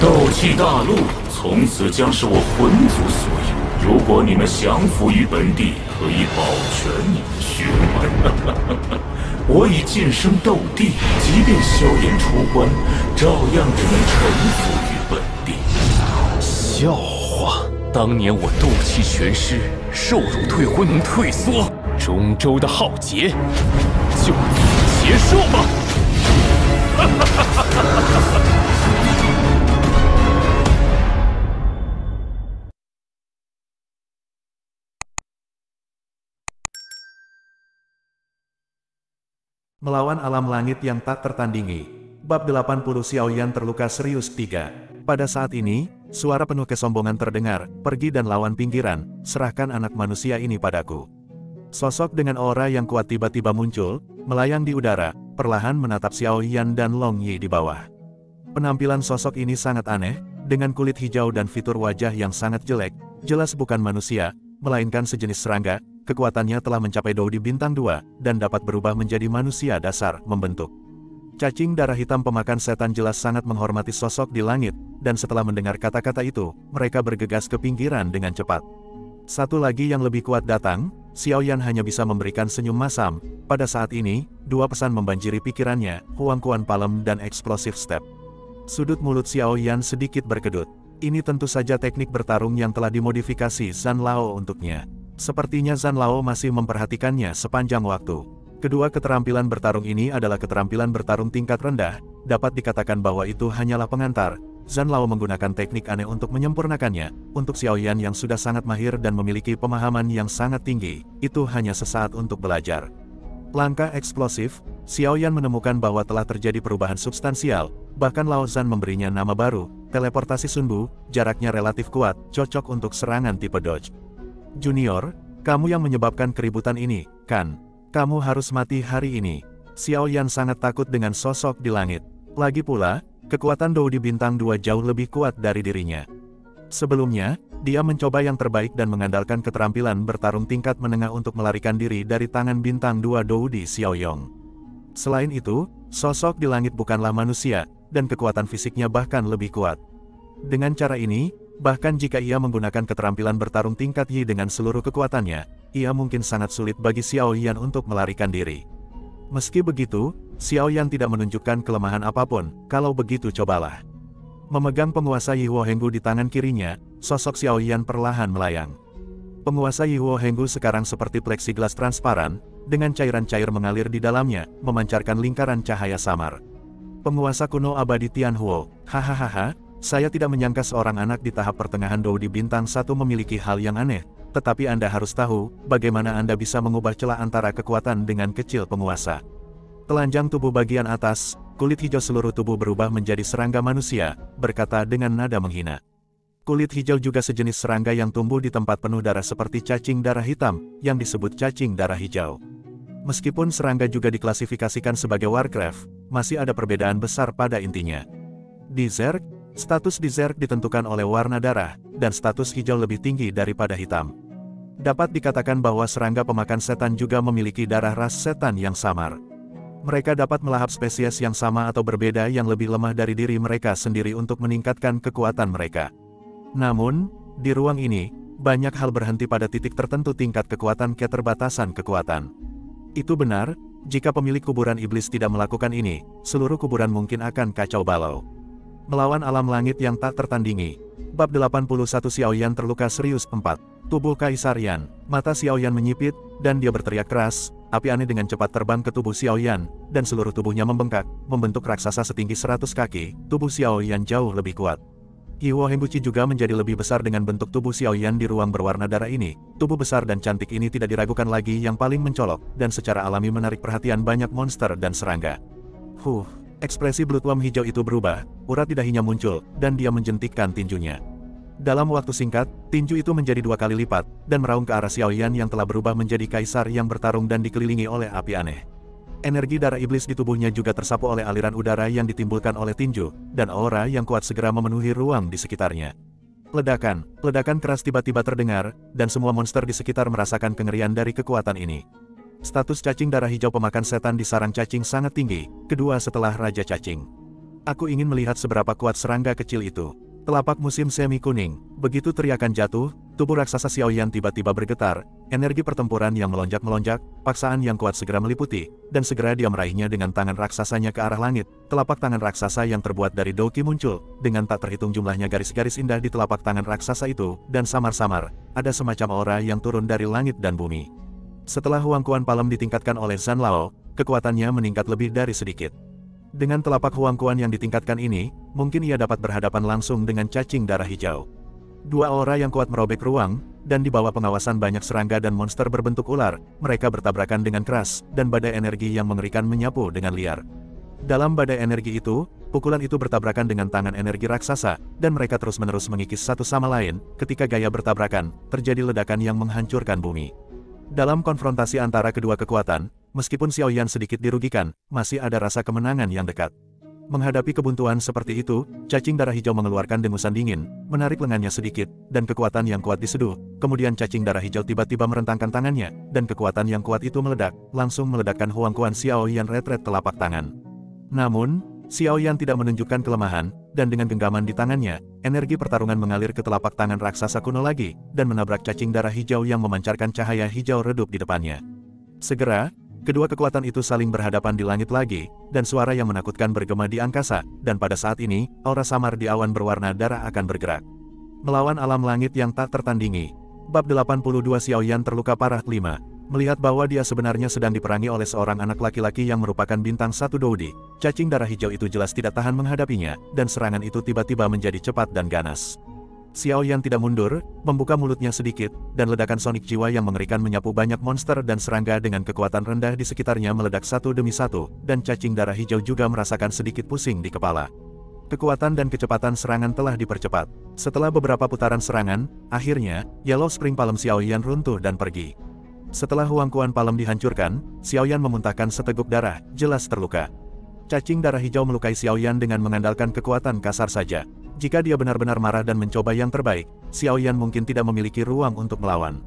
斗气大陆从此将是我魂族所有。如果你们降服于本地，可以保全你们血脉。我已晋升斗帝，即便萧炎出关，照样只能臣服于本地。笑话！当年我斗气全失，受辱退婚能退缩，中州的浩劫就此结束吧。Melawan alam langit yang tak tertandingi. Bab 80 Xiaoyan terluka serius 3. Pada saat ini, suara penuh kesombongan terdengar, pergi dan lawan pinggiran, serahkan anak manusia ini padaku. Sosok dengan aura yang kuat tiba-tiba muncul, melayang di udara, perlahan menatap Xiaoyan dan Long Yi di bawah. Penampilan sosok ini sangat aneh, dengan kulit hijau dan fitur wajah yang sangat jelek, jelas bukan manusia, melainkan sejenis serangga. Kekuatannya telah mencapai Doudi bintang 2, dan dapat berubah menjadi manusia dasar, membentuk. Cacing darah hitam pemakan setan jelas sangat menghormati sosok di langit, dan setelah mendengar kata-kata itu, mereka bergegas ke pinggiran dengan cepat. Satu lagi yang lebih kuat datang, Xiaoyan hanya bisa memberikan senyum masam. Pada saat ini, dua pesan membanjiri pikirannya, Huang Quan Palem dan Explosive Step. Sudut mulut Xiaoyan sedikit berkedut. Ini tentu saja teknik bertarung yang telah dimodifikasi Zhan Lao untuknya. Sepertinya Zhan Lao masih memperhatikannya sepanjang waktu. Kedua keterampilan bertarung ini adalah keterampilan bertarung tingkat rendah, dapat dikatakan bahwa itu hanyalah pengantar. Zhan Lao menggunakan teknik aneh untuk menyempurnakannya. Untuk Xiaoyan yang sudah sangat mahir dan memiliki pemahaman yang sangat tinggi, itu hanya sesaat untuk belajar. Langkah eksplosif, Xiaoyan menemukan bahwa telah terjadi perubahan substansial, bahkan Lao Zhan memberinya nama baru, teleportasi Sunbu, jaraknya relatif kuat, cocok untuk serangan tipe dodge. Junior, kamu yang menyebabkan keributan ini, kan? Kamu harus mati hari ini. Xiaoyan sangat takut dengan sosok di langit. Lagi pula, kekuatan Doudi bintang 2 jauh lebih kuat dari dirinya. Sebelumnya, dia mencoba yang terbaik dan mengandalkan keterampilan bertarung tingkat menengah untuk melarikan diri dari tangan bintang 2 Doudi Xiaoyong. Selain itu, sosok di langit bukanlah manusia, dan kekuatan fisiknya bahkan lebih kuat. Dengan cara ini, bahkan jika ia menggunakan keterampilan bertarung tingkat Yi dengan seluruh kekuatannya, ia mungkin sangat sulit bagi Xiaoyan untuk melarikan diri. Meski begitu, Xiaoyan tidak menunjukkan kelemahan apapun. Kalau begitu cobalah. Memegang penguasa Yihuo Henggu di tangan kirinya, sosok Xiaoyan perlahan melayang. Penguasa Yihuo Henggu sekarang seperti plexiglas transparan, dengan cairan cair mengalir di dalamnya, memancarkan lingkaran cahaya samar. Penguasa kuno abadi Tianhuo, hahaha. Saya tidak menyangka seorang anak di tahap pertengahan Doudi bintang 1 memiliki hal yang aneh, tetapi Anda harus tahu, bagaimana Anda bisa mengubah celah antara kekuatan dengan kecil penguasa. Telanjang tubuh bagian atas, kulit hijau seluruh tubuh berubah menjadi serangga manusia, berkata dengan nada menghina. Kulit hijau juga sejenis serangga yang tumbuh di tempat penuh darah seperti cacing darah hitam, yang disebut cacing darah hijau. Meskipun serangga juga diklasifikasikan sebagai Warcraft, masih ada perbedaan besar pada intinya. Di Zerg, status di Zerg ditentukan oleh warna darah, dan status hijau lebih tinggi daripada hitam. Dapat dikatakan bahwa serangga pemakan setan juga memiliki darah ras setan yang samar. Mereka dapat melahap spesies yang sama atau berbeda yang lebih lemah dari diri mereka sendiri untuk meningkatkan kekuatan mereka. Namun, di ruang ini, banyak hal berhenti pada titik tertentu tingkat kekuatan keterbatasan kekuatan. Itu benar, jika pemilik kuburan iblis tidak melakukan ini, seluruh kuburan mungkin akan kacau balau. Melawan alam langit yang tak tertandingi. Bab 81 Xiaoyan terluka serius 4. Tubuh Kaisar Yan. Mata Xiaoyan menyipit, dan dia berteriak keras. Api aneh dengan cepat terbang ke tubuh Xiaoyan, dan seluruh tubuhnya membengkak, membentuk raksasa setinggi 100 kaki. Tubuh Xiaoyan jauh lebih kuat. Yihuo Hengguchi juga menjadi lebih besar dengan bentuk tubuh Xiaoyan di ruang berwarna darah ini. Tubuh besar dan cantik ini tidak diragukan lagi yang paling mencolok, dan secara alami menarik perhatian banyak monster dan serangga. Ekspresi Bloodworm hijau itu berubah, urat di dahinya muncul, dan dia menjentikkan tinjunya. Dalam waktu singkat, tinju itu menjadi 2 kali lipat, dan meraung ke arah Xiaoyan yang telah berubah menjadi kaisar yang bertarung dan dikelilingi oleh api aneh. Energi darah iblis di tubuhnya juga tersapu oleh aliran udara yang ditimbulkan oleh tinju, dan aura yang kuat segera memenuhi ruang di sekitarnya. Ledakan keras tiba-tiba terdengar, dan semua monster di sekitar merasakan kengerian dari kekuatan ini. Status cacing darah hijau pemakan setan di sarang cacing sangat tinggi, kedua setelah Raja Cacing. Aku ingin melihat seberapa kuat serangga kecil itu. Telapak musim semi kuning. Begitu teriakan jatuh, tubuh raksasa Xiaoyan tiba-tiba bergetar. Energi pertempuran yang melonjak-melonjak, paksaan yang kuat segera meliputi, dan segera dia meraihnya dengan tangan raksasanya ke arah langit. Telapak tangan raksasa yang terbuat dari doki muncul, dengan tak terhitung jumlahnya garis-garis indah di telapak tangan raksasa itu, dan samar-samar, ada semacam aura yang turun dari langit dan bumi. Setelah Huang Quan Palem ditingkatkan oleh Zhan Lao, kekuatannya meningkat lebih dari sedikit. Dengan telapak Huang Quan yang ditingkatkan ini, mungkin ia dapat berhadapan langsung dengan cacing darah hijau. Dua aura yang kuat merobek ruang, dan di bawah pengawasan banyak serangga dan monster berbentuk ular, mereka bertabrakan dengan keras, dan badai energi yang mengerikan menyapu dengan liar. Dalam badai energi itu, pukulan itu bertabrakan dengan tangan energi raksasa, dan mereka terus-menerus mengikis satu sama lain. Ketika gaya bertabrakan, terjadi ledakan yang menghancurkan bumi. Dalam konfrontasi antara kedua kekuatan, meskipun Xiaoyan sedikit dirugikan, masih ada rasa kemenangan yang dekat. Menghadapi kebuntuan seperti itu, cacing darah hijau mengeluarkan dengusan dingin, menarik lengannya sedikit, dan kekuatan yang kuat diseduh. Kemudian cacing darah hijau tiba-tiba merentangkan tangannya, dan kekuatan yang kuat itu meledak, langsung meledakkan Huang Quan Xiaoyan retret telapak tangan. Namun, Xiaoyan tidak menunjukkan kelemahan, dan dengan genggaman di tangannya, energi pertarungan mengalir ke telapak tangan raksasa kuno lagi, dan menabrak cacing darah hijau yang memancarkan cahaya hijau redup di depannya. Segera, kedua kekuatan itu saling berhadapan di langit lagi, dan suara yang menakutkan bergema di angkasa, dan pada saat ini, aura samar di awan berwarna darah akan bergerak. Melawan alam langit yang tak tertandingi. Bab 82 Xiaoyan terluka parah 5. Melihat bahwa dia sebenarnya sedang diperangi oleh seorang anak laki-laki yang merupakan bintang 1 Doudi, cacing darah hijau itu jelas tidak tahan menghadapinya, dan serangan itu tiba-tiba menjadi cepat dan ganas. Xiaoyan tidak mundur, membuka mulutnya sedikit, dan ledakan sonik jiwa yang mengerikan menyapu banyak monster dan serangga dengan kekuatan rendah di sekitarnya meledak satu demi satu, dan cacing darah hijau juga merasakan sedikit pusing di kepala. Kekuatan dan kecepatan serangan telah dipercepat. Setelah beberapa putaran serangan, akhirnya, Yellow Spring Palem Xiaoyan runtuh dan pergi. Setelah Huang Quan Palem dihancurkan, Xiaoyan memuntahkan seteguk darah, jelas terluka. Cacing darah hijau melukai Xiaoyan dengan mengandalkan kekuatan kasar saja. Jika dia benar-benar marah dan mencoba yang terbaik, Xiaoyan mungkin tidak memiliki ruang untuk melawan.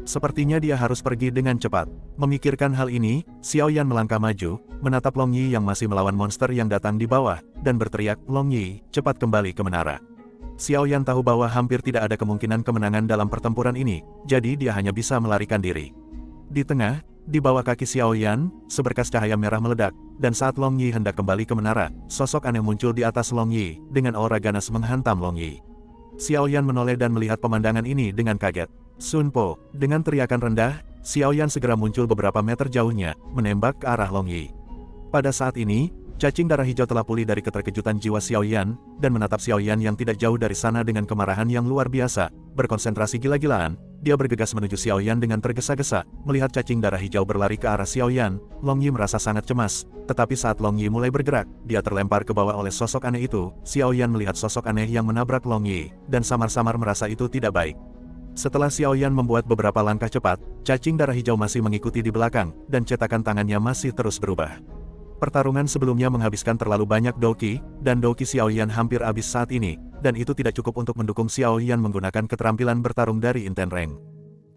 Sepertinya dia harus pergi dengan cepat. Memikirkan hal ini, Xiaoyan melangkah maju, menatap Long Yi yang masih melawan monster yang datang di bawah, dan berteriak, "Long Yi, cepat kembali ke menara." Xiaoyan tahu bahwa hampir tidak ada kemungkinan kemenangan dalam pertempuran ini, jadi dia hanya bisa melarikan diri. Di tengah, di bawah kaki Xiaoyan, seberkas cahaya merah meledak, dan saat Long Yi hendak kembali ke menara, sosok aneh muncul di atas Long Yi, dengan aura ganas menghantam Long Yi. Xiaoyan menoleh dan melihat pemandangan ini dengan kaget. Sun Po, dengan teriakan rendah, Xiaoyan segera muncul beberapa meter jauhnya, menembak ke arah Long Yi. Pada saat ini, cacing darah hijau telah pulih dari keterkejutan jiwa Xiaoyan, dan menatap Xiaoyan yang tidak jauh dari sana dengan kemarahan yang luar biasa. Berkonsentrasi gila-gilaan, dia bergegas menuju Xiaoyan dengan tergesa-gesa. Melihat cacing darah hijau berlari ke arah Xiaoyan, Long Yi merasa sangat cemas. Tetapi saat Long Yi mulai bergerak, dia terlempar ke bawah oleh sosok aneh itu. Xiaoyan melihat sosok aneh yang menabrak Long Yi, dan samar-samar merasa itu tidak baik. Setelah Xiaoyan membuat beberapa langkah cepat, cacing darah hijau masih mengikuti di belakang, dan cetakan tangannya masih terus berubah. Pertarungan sebelumnya menghabiskan terlalu banyak doki, dan doki Xiaoyan hampir habis saat ini, dan itu tidak cukup untuk mendukung Xiaoyan menggunakan keterampilan bertarung dari Inten Rank.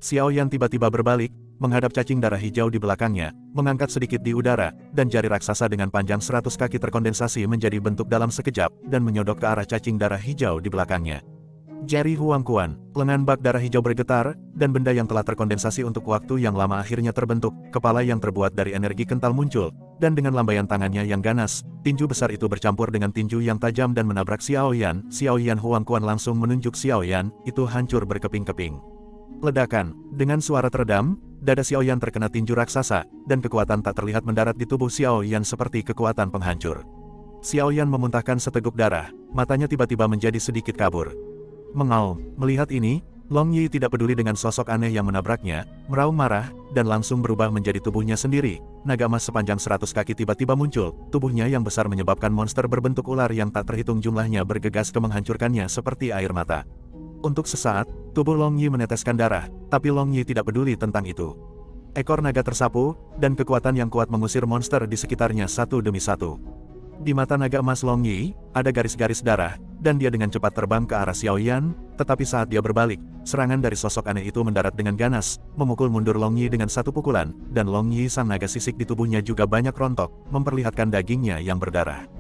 Xiaoyan tiba-tiba berbalik, menghadap cacing darah hijau di belakangnya, mengangkat sedikit di udara, dan jari raksasa dengan panjang 100 kaki terkondensasi menjadi bentuk dalam sekejap, dan menyodok ke arah cacing darah hijau di belakangnya. Jari Huang Quan, lengan bak darah hijau bergetar, dan benda yang telah terkondensasi untuk waktu yang lama akhirnya terbentuk. Kepala yang terbuat dari energi kental muncul, dan dengan lambaian tangannya yang ganas, tinju besar itu bercampur dengan tinju yang tajam dan menabrak Xiaoyan. Xiaoyan Huang Quan langsung menunjuk Xiaoyan, itu hancur berkeping-keping. Ledakan, dengan suara teredam, dada Xiaoyan terkena tinju raksasa, dan kekuatan tak terlihat mendarat di tubuh Xiaoyan seperti kekuatan penghancur. Xiaoyan memuntahkan seteguk darah, matanya tiba-tiba menjadi sedikit kabur. Mengaum, melihat ini, Long Yi tidak peduli dengan sosok aneh yang menabraknya, meraung marah, dan langsung berubah menjadi tubuhnya sendiri. Naga emas sepanjang 100 kaki tiba-tiba muncul, tubuhnya yang besar menyebabkan monster berbentuk ular yang tak terhitung jumlahnya bergegas ke menghancurkannya seperti air mata. Untuk sesaat, tubuh Long Yi meneteskan darah, tapi Long Yi tidak peduli tentang itu. Ekor naga tersapu, dan kekuatan yang kuat mengusir monster di sekitarnya satu demi satu. Di mata naga emas Long Yi, ada garis-garis darah, dan dia dengan cepat terbang ke arah Xiaoyan, tetapi saat dia berbalik, serangan dari sosok aneh itu mendarat dengan ganas, memukul mundur Long Yi dengan satu pukulan, dan Long Yi sang naga sisik di tubuhnya juga banyak rontok, memperlihatkan dagingnya yang berdarah.